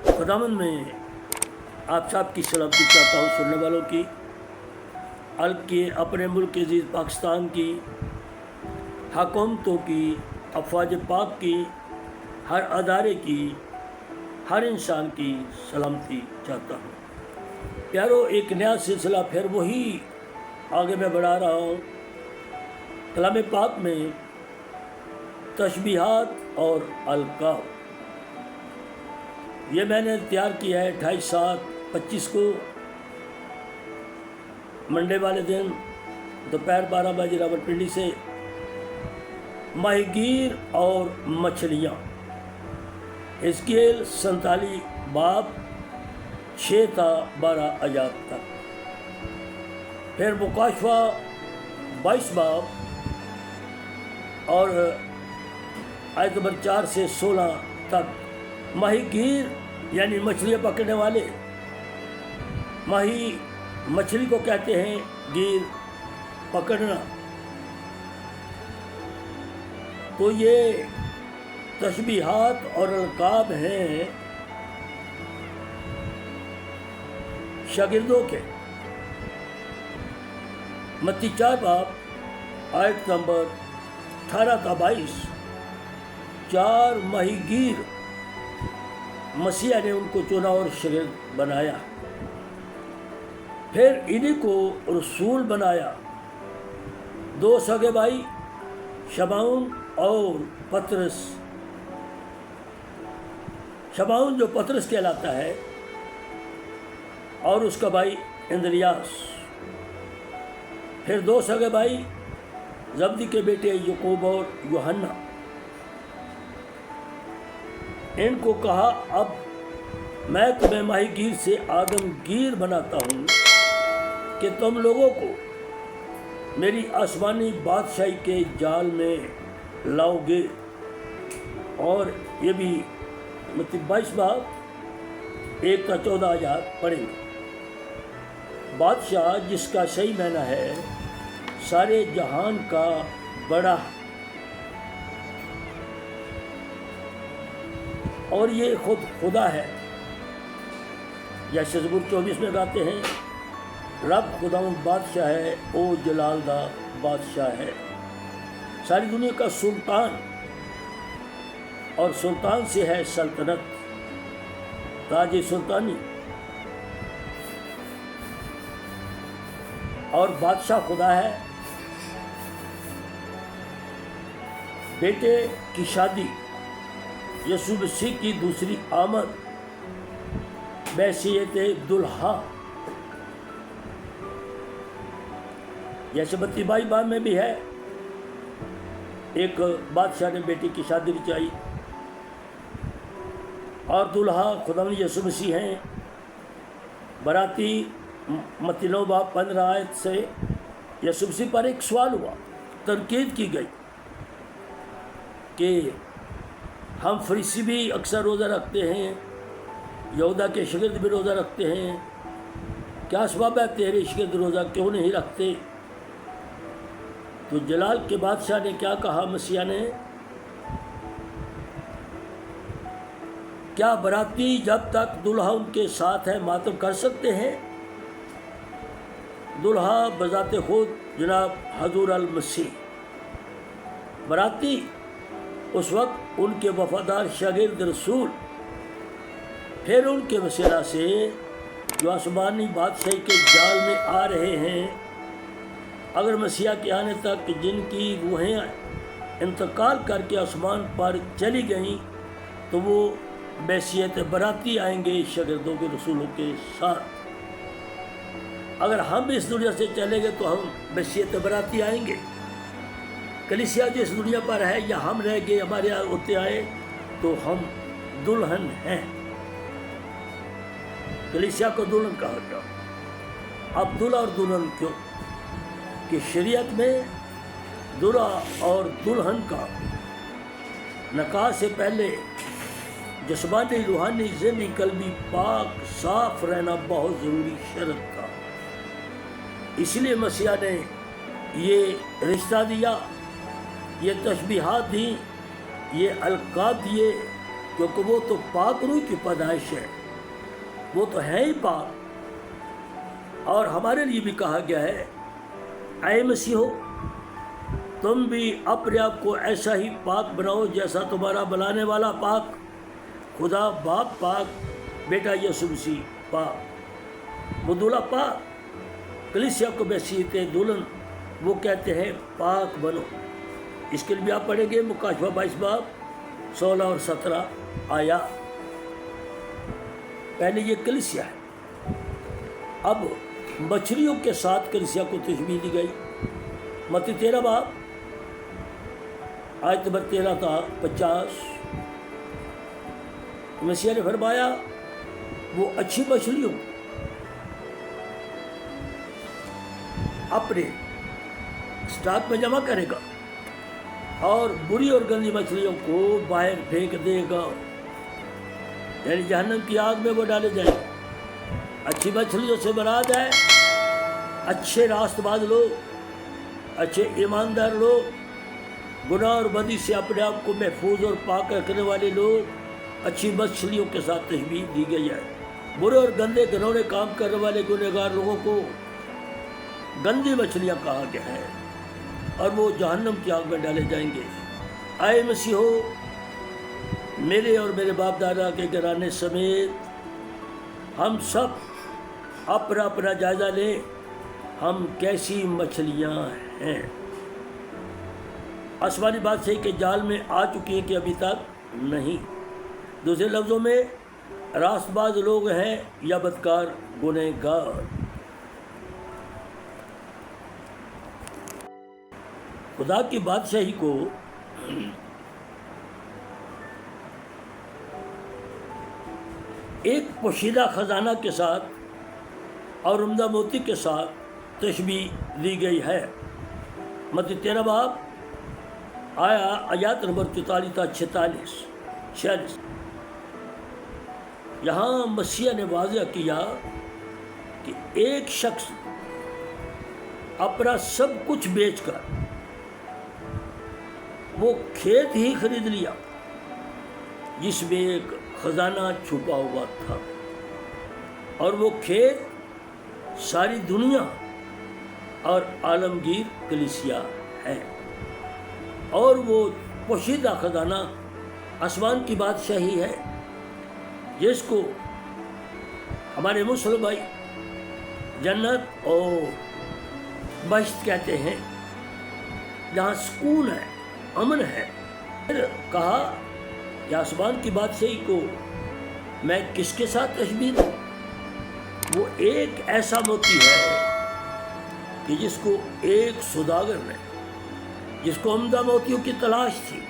खुदावंद में आप सब की सलामती चाहता हूँ, सुनने वालों की, अल्प के अपने मुल्क अजीज़ पाकिस्तान की, हुकूमतों की, अफवाज पाक की, हर अदारे की, हर इंसान की सलामती चाहता हूँ। प्यारो, एक नया सिलसिला फिर वही आगे मैं बढ़ा रहा हूँ। कलाम पाक में तशबीहात और अलकाब, ये मैंने तैयार किया है 28/7/25 को, मंडे वाले दिन दोपहर 12 बजे रावलपिंडी से। माहीगीर और मछलियाँ, हिजकिय्येल 47 बाब 6 था 12 आयत तक। फिर मुकाशवा 22 बाब और आयत नंबर 4 से 16 तक। माहीगीर यानी मछलियाँ पकड़ने वाले, माही मछली को कहते हैं, गिर पकड़ना। तो ये तशबीहात और अलकाब हैं शागिर्दों के। मत्ती 4 बाब आयत नंबर 18-22, 4 माहीगीर मसीहा ने उनको चुना और शागिर्द बनाया, फिर इन्हीं को रसूल बनाया। 2 सगे भाई शमौन और पतरस। शमौन जो पतरस कहलाता है और उसका भाई इंद्रियास। फिर 2 सगे भाई जब्दी के बेटे याकूब और यूहन्ना। इनको कहा, अब मैं तुम्हें माहीगीर से आदमगीर बनाता हूँ कि तुम लोगों को मेरी आसमानी बादशाही के जाल में लाओगे। और ये भी मत्ती 22 बाब 1-14 आयत पढ़ेंगे। बादशाह जिसका सही माना है सारे जहान का बड़ा, और ये खुद खुदा है। जैसे ज़बूर 24 में गाते हैं, रब खुदावंद बादशाह है, ओ जलालदा बादशाह है, सारी दुनिया का सुल्तान, और सुल्तान से है सल्तनत, ताज सुल्तानी। और बादशाह खुदा है। बेटे की शादी, यीशु मसीह की दूसरी आमद, बैसियत दुल्हा। जैसे मत्ती 22 बाब में भी है, एक बादशाह ने बेटी की शादी रचाई और दुल्हा खुदावंद यीशु मसीह हैं। बराती मत्ती 9 बाब 15 आयत से यीशु मसीह पर एक सवाल हुआ, तनकीद की गई कि हम फरीसी भी अक्सर रोज़ा रखते हैं, यहूदा के शागिर्द भी रोज़ा रखते हैं, क्या सबब है तेरे शागिर्द रोज़ा क्यों नहीं रखते? तो जलाल के बादशाह ने क्या कहा मसीहा ने, क्या बराती जब तक दुल्हा उनके साथ है मातम कर सकते हैं? दुल्हा बजाते खुद जनाब हजूर अल मसीह, बराती उस वक्त उनके वफादार शागिर्द रसूल, फिर उनके वसीला से जो आसमानी बादशाही के जाल में आ रहे हैं। अगर मसीहा के आने तक जिनकी रूहें इंतकाल करके आसमान पर चली गईं, तो वो बैसियत बराती आएंगे शागिर्दों के रसूलों के साथ। अगर हम इस दुनिया से चले गए तो हम बैसियत बराती आएंगे। कलीसिया जो इस दुनिया पर है या हम रह गए, हमारे यहाँ होते आए, तो हम दुल्हन हैं। कलीसिया को दुल्हन कहा गया। अब दूल्हा और दुल्हन क्यों? कि शरीयत में दूल्हा और दुल्हन का निकाह से पहले जिस्मानी, रूहानी, ज़हनी, कल्बी पाक साफ रहना बहुत ज़रूरी शर्त था। इसलिए मसीहा ने ये रिश्ता दिया, ये तशबीहात दी, ये अलकाब दिए क्योंकि वो तो पाक रूह की पैदाइश है, वो तो है ही पाक। और हमारे लिए भी कहा गया है, ऐ मसीहो तुम भी अपने आप को ऐसा ही पाक बनाओ जैसा तुम्हारा बनाने वाला पाक, खुदा बाप पाक, बेटा यीशु मसीह पाक। वो दूल्हा पाक, कलीसिया को मसीह दुल्हन वो कहते हैं पाक बनो। इसके लिए भी आप पढ़ेंगे मुकाशवा 22 बाब 16 और 17 आया। पहले ये कलीसिया है। अब मछलियों के साथ कलीसिया को तशबीह दी गई। मत्ती 13 बाब आयत नंबर 13 था 50। मसीह ने फरमाया वो अच्छी मछलियों अपने स्टॉक में जमा करेगा और बुरी और गंदी मछलियों को बाहर फेंक देगा, यानी जहन्नम की आग में वो डाले जाएंगे। अच्छी मछलियों से मुराद है अच्छे रास्तबाज लोग, अच्छे ईमानदार लोग, गुनाह और बदी से अपने आप को महफूज और पाक रखने वाले लोग अच्छी मछलियों के साथ तशबीह दी गई है। बुरे और गंदे घिनौने काम करने वाले गुनहगार लोगों को गंदी मछलियाँ कहा गया है और वो जहन्नम की आग में डाले जाएंगे। आए मसीहो मेरे और मेरे बाप दादा के घराने समेत हम सब अपना अपना जायजा लें, हम कैसी मछलियाँ हैं। आसमानी बादशाही के जाल में आ चुकी हैं कि अभी तक नहीं। दूसरे लफ्ज़ों में रास्तबाज लोग हैं या बदकार गुनहगार। खुदा की बादशाही को एक पोशीदा खजाना के साथ और उम्दा मोती के साथ तशबीह दी गई है। मत्ती 13 बाब आयत नंबर 44-46। यहाँ मसीह ने वाज़ह किया कि एक शख्स अपना सब कुछ बेचकर वो खेत ही खरीद लिया जिसमें एक खजाना छुपा हुआ था, और वो खेत सारी दुनिया और आलमगीर कलीसिया है। और वो पोशीदा खजाना आसमान की बादशाही है जिसको हमारे मुस्लिम भाई जन्नत और बहिश्त कहते हैं, जहाँ सुकून है, अमन है। फिर कहा कि आसमान की बादशाही को मैं किसके साथ तशबीह दूं? वो एक ऐसा मोती है कि जिसको एक सौदागर ने, जिसको उम्दा मोतियों की तलाश थी,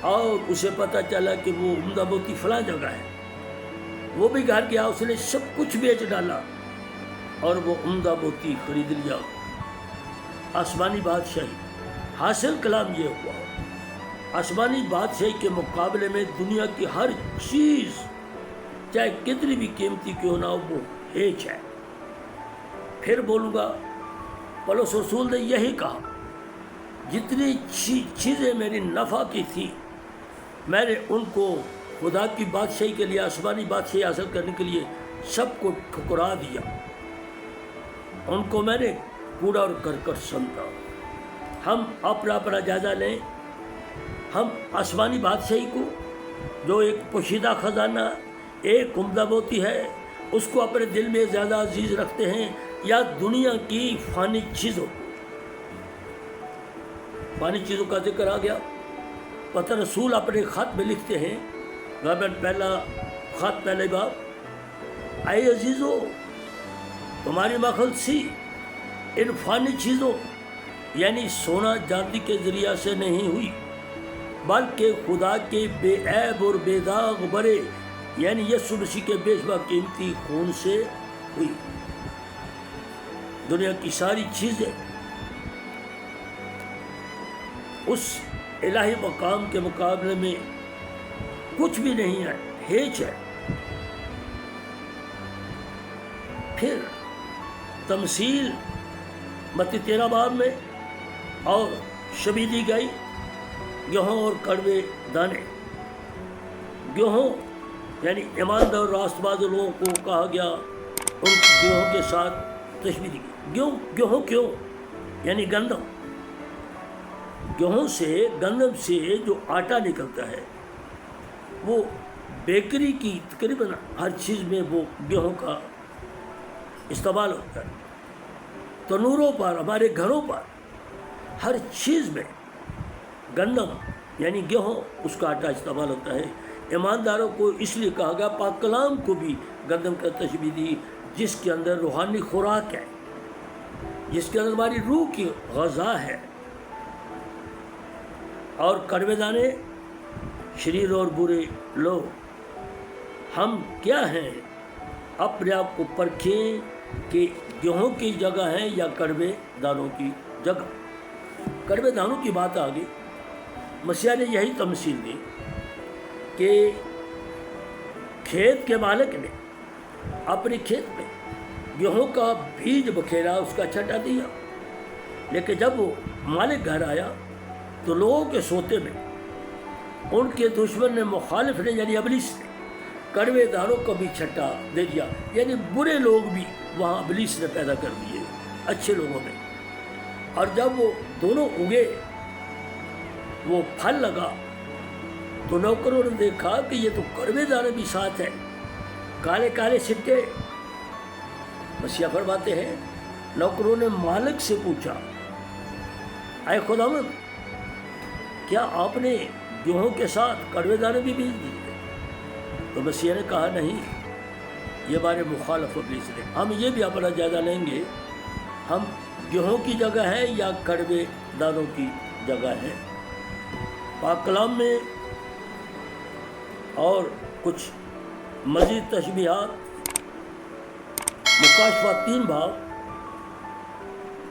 और उसे पता चला कि वो उम्दा मोती फलां जगह है, वो भी घर गया, उसने सब कुछ बेच डाला और वो उम्दा मोती खरीद लिया। आसमानी बादशाही हासिल कलाम ये हुआ, आसमानी बादशाही के मुकाबले में दुनिया की हर चीज़ चाहे कितनी भी कीमती क्यों ना हो वो हेच है। फिर बोलूँगा, पौलुस रसूल ने यही कहा, जितनी चीज़ें मेरी नफ़ा की थी मैंने उनको खुदा की बादशाही के लिए, आसमानी बादशाही हासिल करने के लिए सबको ठुकरा दिया, उनको मैंने कूड़ा और करकट समझा। हम अपना अपना जायजा लें, हम आसमानी बादशाही को जो एक पोशीदा खजाना, एक उम्दा मोती है, उसको अपने दिल में ज़्यादा अजीज़ रखते हैं या दुनिया की फ़ानी चीज़ों को? फ़ानी चीज़ों का जिक्र आ गया। पतर रसूल अपने ख़त में लिखते हैं, गाबन पहला ख़त पहले बाब, आए अजीज़ो तुम्हारी मखलसी इन फ़ानी चीज़ों यानी सोना चांदी के ज़रिया से नहीं हुई, बल्कि खुदा के बेऐब और बेदाग बरे यानी यीशु मसीह के बेशबा कीमती खून से हुई। दुनिया की सारी चीज़ें उस इलाही मकाम के मुकाबले में कुछ भी नहीं है, हेच है। फिर तमसील मत्ती 13 बाब में और शबी दी गई, गेहूँ और कड़वे दाने, गेहूँ यानी ईमानदार और रास्तबाज लोगों को कहा गया, उन गेहूँ के साथ तशबीह दी। गेहूँ क्यों? यानी गंदम। गेहूँ से, गंदम से जो आटा निकलता है वो बेकरी की तकरीबन हर चीज़ में वो गेहूँ का इस्तेमाल होता है। तनूरों पर, हमारे घरों पर, हर चीज़ में गंदम यानी गेहूँ, उसका आटा इस्तेमाल होता है। ईमानदारों को इसलिए कहा गया, पाक कलाम को भी गंदम का तशबीह दी, जिसके अंदर रूहानी खुराक है, जिसके अंदर हमारी रूह की ग़ज़ा है। और कड़वे दाने शरीर और बुरे लोग। हम क्या हैं? अपने आप को परखें कि गेहूँ की जगह है या कड़वे दानों की जगह। कड़वे दानों की बात आ गई। मसीहा ने यही तमसील दी कि खेत के मालिक ने अपने खेत में गेहूँ का बीज बखेरा, उसका छटा दिया, लेकिन जब वो मालिक घर आया तो लोगों के सोते में उनके दुश्मन ने, मुखालिफ ने यानी इब्लीस ने कड़वे दानों का भी छट्टा दे दिया। यानी बुरे लोग भी वहाँ इब्लीस ने पैदा कर दिए अच्छे लोगों में। और जब वो दोनों उगे, वो फल लगा, तो नौकरों ने देखा कि ये तो कड़वे दाने भी साथ है, काले काले सिक्के। मसीहा फरमाते हैं, नौकरों ने मालिक से पूछा, ऐ खुदावंद, क्या आपने गेहूँ के साथ कड़वे दाने भी बीज दिए? तो मसीहा ने कहा, नहीं, ये हमारे मुखालिफ इब्लीस ने। हम ये भी अपना जायजा लेंगे, हम गेहूँ की जगह है या कड़वे दानों की जगह है। पाक कलाम में और कुछ मज़ीद तशबीहात, मुकाशफा 3 बाब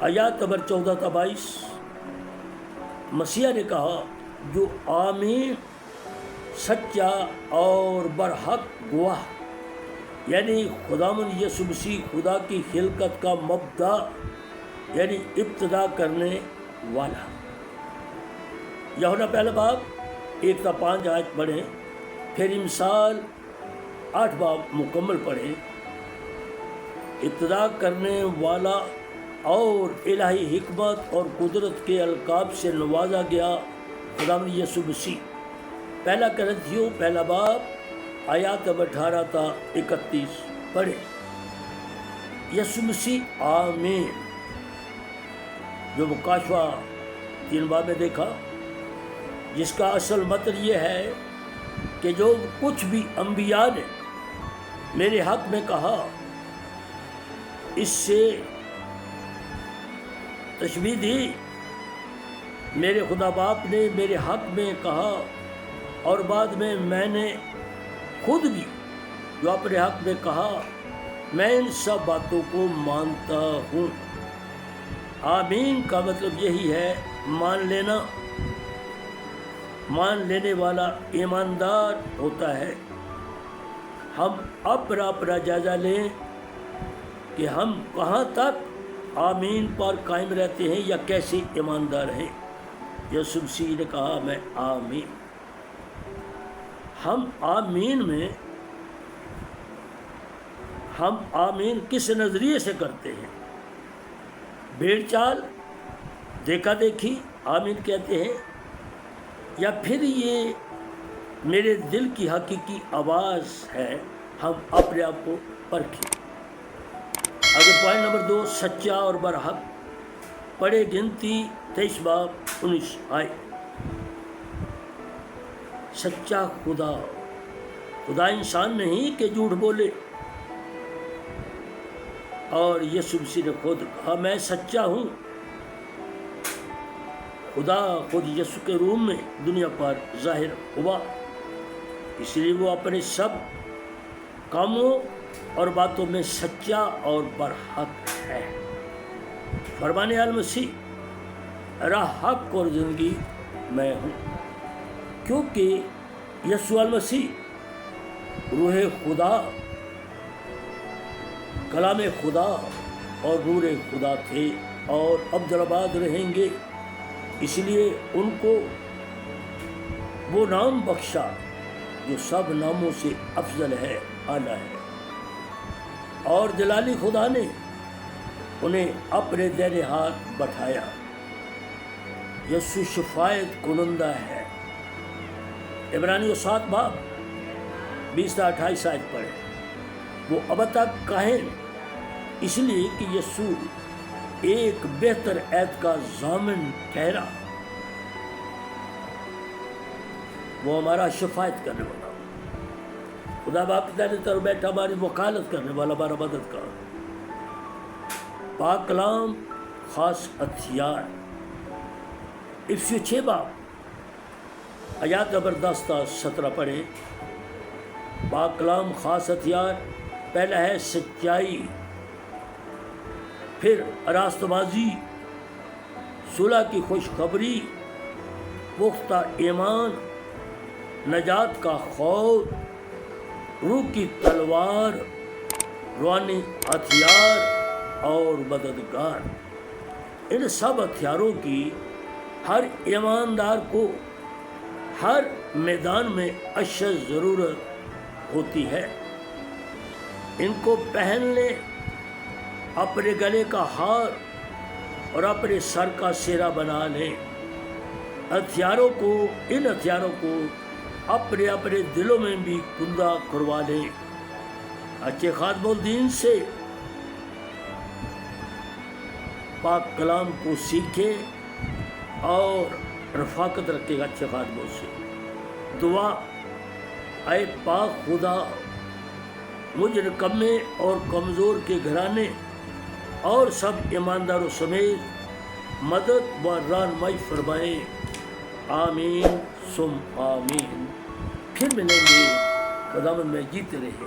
आयात नंबर 14-22, मसीहा ने कहा, जो आमीन, सच्चा और बरहक गवाह, यानी खुदावंद यीशु मसीह खुदा की खिलकत का मब्दा यानी इब्तिदा करने वाला। यूहन्ना पहला बाब 1-5 आयत पढ़ें, फिर इमसाल 8 बाब मुकम्मल पढ़ें। इब्तिदा करने वाला और इलाही हिकमत और कुदरत के अलकाब से नवाजा गया खुदावंद यीशु मसीह। पहला करंथियों पहला बाब आयात 18-31 पढ़े। यीशु मसीह आमीन, जो मुकाशवा 3 बाब में देखा, जिसका असल मतलब ये है कि जो कुछ भी अंबिया ने मेरे हक में कहा, इससे तशबीह दी। मेरे खुदा बाप ने मेरे हक में कहा और बाद में मैंने खुद भी जो अपने हक में कहा, मैं इन सब बातों को मानता हूँ। आमीन का मतलब यही है, मान लेना। मान लेने वाला ईमानदार होता है। हम अपना जायजा लें कि हम कहाँ तक आमीन पर कायम रहते हैं या कैसे ईमानदार हैं। यीशु मसीह ने कहा, मैं आमीन। हम आमीन किस नज़रिए से करते हैं? भेड़ चाल, देखा देखी आमीन कहते हैं, या फिर ये मेरे दिल की हकीकी आवाज़ है? हम अपने आप को परखें। अगर पॉइंट नंबर 2 सच्चा और बरहक पढ़े, गिनती 23 बाब 19 आए। सच्चा खुदा इंसान नहीं कि झूठ बोले। और यीशु मसीह ने खुद कहा, मैं सच्चा हूँ। खुदा खुद यीशु के रूप में दुनिया पर जाहिर हुआ, इसलिए वो अपने सब कामों और बातों में सच्चा और बरहक है। फरमाने वाला मसीह राह, हक और ज़िंदगी मैं हूँ, क्योंकि यीशु मसीह रूह खुदा, कलाम खुदा और नूर खुदा थे और अब्दुल रहेंगे। इसलिए उनको वो नाम बख्शा جو سب ناموں سے افضل ہے، اعلیٰ ہے۔ اور جلالی خدا نے انہیں اپنے دائرے ہاتھ بٹھایا۔ یسوع شفاعت کنندہ ہے۔ عبرانیوں 7 باب 20 تا 28 آیت پڑھے۔ وہ اب تک کاہن اس لیے کہ یسوع ایک بہتر عہد کا ضامن ٹھہرا، وہ ہمارا شفاعت کرنے والا، خدا باپ کی دائیں طرف بیٹھا، ہماری وکالت کرنے والا، ہمارا مددگار۔ پاک کلام خاص ہتھیار، افسیوں 6 باب آیات نمبر 10 تا 17 پڑھے۔ پاک کلام خاص ہتھیار، پہلا ہے سچائی، پھر راست بازی، صلح کی خوشخبری، پختہ ایمان، نجات کا خوف، روح کی تلوار، روحانی ہتھیار اور مددگار۔ ان سب ہتھیاروں کی ہر ایماندار کو ہر میدان میں اشد ضرورت ہوتی ہے۔ ان کو پہن لیں، اپنے گلے کا ہار اور اپنے سر کا سہرا بنا لیں۔ ان ہتھیاروں کو اپنے اپنے دلوں میں بھی کندہ کروا لیں۔ اچھے خادم الدین سے پاک کلام کو سیکھیں اور رفاقت رکھے گا اچھے خادموں سے۔ دعا، اے پاک خدا، مجھ نکمے اور کمزور کے گھرانے اور سب ایمانداروں سمیت مدد و رہنمائی فرمائیں۔ آمین ثم آمین۔ پھر ملیں گے، خداوند میں جیتے رہے۔